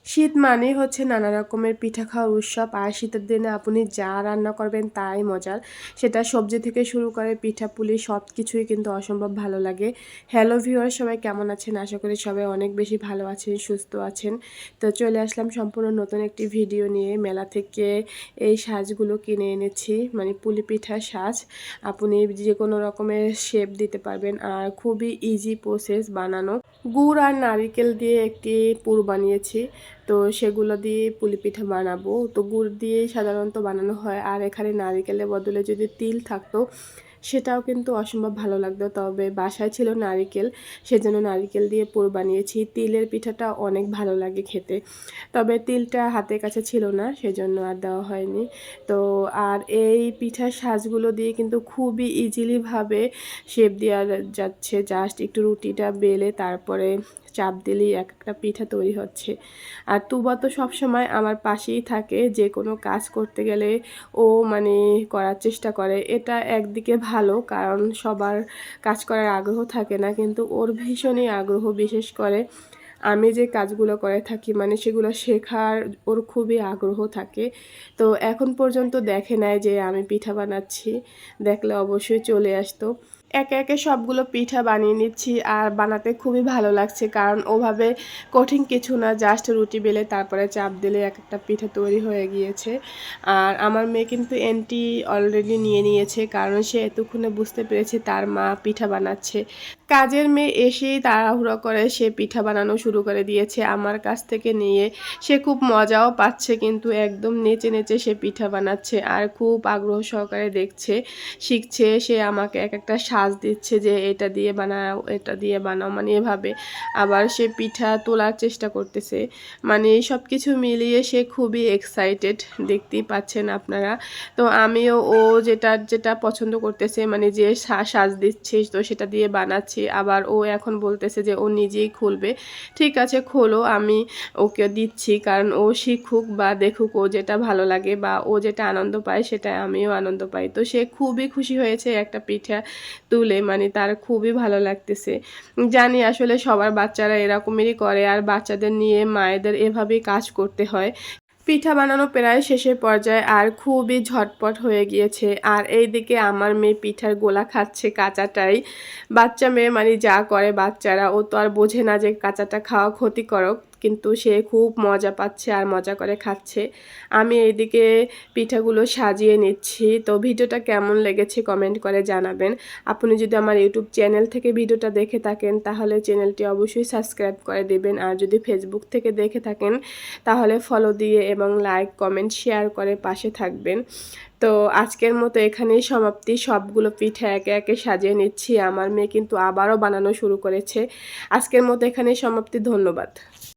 শীত মানেই হচ্ছে নানা রকমের পিঠা খাওয়ার উৎসব। আর শীতের দিনে আপনি যা রান্না করবেন তাই মজার। সেটা সবজি থেকে শুরু করে পিঠাপুলি সব কিছুই কিন্তু অসম্ভব ভালো লাগে। হ্যালো ভিউয়ার, সবাই কেমন আছেন? আশা করি সবাই অনেক বেশি ভালো আছেন, সুস্থ আছেন। তো চলে আসলাম সম্পূর্ণ নতুন একটি ভিডিও নিয়ে। মেলা থেকে এই সাজগুলো কিনে এনেছি, মানে পুলি পিঠার সাজ। আপনি যে কোনো রকমের শেপ দিতে পারবেন, আর খুবই ইজি প্রসেস বানানো। গুড় আর নারিকেল দিয়ে একটি পুর বানিয়েছি। তো সেগুলো দিয়ে পুলি পিঠা বানাবো। তো গুড় দিয়েই সাধারণত বানানো হয়, আর এখানে নারিকেলের বদলে যদি তিল থাকতো সেটাও কিন্তু অসম্ভব ভালো লাগতো। তবে বাসায় ছিল নারিকেল, সেজন্য নারিকেল দিয়ে পুর বানিয়েছি। তিলের পিঠাটা অনেক ভালো লাগে খেতে, তবে তিলটা হাতের কাছে ছিল না, সেজন্য আর দেওয়া হয়নি। তো আর এই পিঠার সাজগুলো দিয়ে কিন্তু খুবই ইজিলিভাবে শেপ দেওয়া যাচ্ছে। জাস্ট একটু রুটিটা বেলে তারপরে চাপ দিলেই এক একটা পিঠা তৈরি হচ্ছে। আর তুবা তো সবসময় আমার পাশেই থাকে, যে কোনো কাজ করতে গেলে ও মানে করার চেষ্টা করে। এটা একদিকে ভালো, কারণ সবার কাজ করার আগ্রহ থাকে না, কিন্তু ওর ভীষণই আগ্রহ। বিশেষ করে আমি যে কাজগুলো করে থাকি মানে সেগুলো শেখার ওর খুবই আগ্রহ থাকে। তো এখন পর্যন্ত দেখে নাই যে আমি পিঠা বানাচ্ছি, দেখলে অবশ্যই চলে আসতো। একে একে সবগুলো পিঠা বানিয়ে নিচ্ছি, আর বানাতে খুবই ভালো লাগছে, কারণ ওভাবে কঠিন কিছু না, জাস্ট রুটি বেলে তারপরে চাপ দিলে এক একটা পিঠা তৈরি হয়ে গিয়েছে। আর আমার মেয়ে কিন্তু এন্টি অলরেডি নিয়ে নিয়েছে, কারণ সে এতক্ষণে বুঝতে পেরেছে তার মা পিঠা বানাচ্ছে। কাজের মেয়ে এসেই তাড়াহুড়ো করে সে পিঠা বানানো শুরু করে দিয়েছে আমার কাছ থেকে নিয়ে। সে খুব মজাও পাচ্ছে, কিন্তু একদম নেচে নেচে সে পিঠা বানাচ্ছে আর খুব আগ্রহ সহকারে দেখছে, শিখছে। সে আমাকে এক একটা সাজ দিচ্ছে যে এটা দিয়ে বানাও, এটা দিয়ে বানাও, মানে এভাবে। আবার সে পিঠা তোলার চেষ্টা করতেছে, মানে সব কিছু মিলিয়ে সে খুবই এক্সাইটেড, দেখতেই পাচ্ছেন আপনারা। তো আমিও ও যেটা যেটা পছন্দ করতেছে, মানে যে সাজ দিচ্ছে, তো সেটা দিয়ে বানাচ্ছি। আবার ও এখন বলতেছে যে ও নিজেই খুলবে। ঠিক আছে, খোলো, আমি ওকে দিচ্ছি, কারণ ও শিখুক বা দেখুক, ও যেটা ভালো লাগে বা ও যেটা আনন্দ পায় সেটা আমিও আনন্দ পাই। তো সে খুবই খুশি হয়েছে একটা পিঠা তুলে, মানে তার খুবই ভালো লাগতেছে। জানি আসলে সবার বাচ্চারা এরকমেরই করে, আর বাচ্চাদের নিয়ে মায়েদের এভাবেই কাজ করতে হয়। পিঠা বানানো প্রায় শেষের পর্যায়ে, আর খুবই ঝটপট হয়ে গিয়েছে। আর এইদিকে আমার মেয়ে পিঠার গোলা খাচ্ছে কাঁচাটাই। বাচ্চা মেয়ে মানে যা করে বাচ্চারা, ও তো আর বোঝে না যে কাঁচাটা খাওয়া ক্ষতিকারক, কিন্তু সে খুব মজা পাচ্ছে আর মজা করে খাচ্ছে। আমি এইদিকে পিঠাগুলো সাজিয়ে নিচ্ছি। তো ভিডিওটা কেমন লেগেছে কমেন্ট করে জানাবেন। আপনি যদি আমার ইউটিউব চ্যানেল থেকে ভিডিওটা দেখে থাকেন তাহলে চ্যানেলটি অবশ্যই সাবস্ক্রাইব করে দেবেন, আর যদি ফেসবুক থেকে দেখে থাকেন তাহলে ফলো দিয়ে এবং লাইক কমেন্ট শেয়ার করে পাশে থাকবেন। তো আজকের মতো এখানেই সমাপ্তি। সবগুলো পিঠা একে একে সাজিয়ে নিচ্ছি। আমার মেয়ে কিন্তু আবারও বানানো শুরু করেছে। আজকের মতো এখানেই সমাপ্তি। ধন্যবাদ।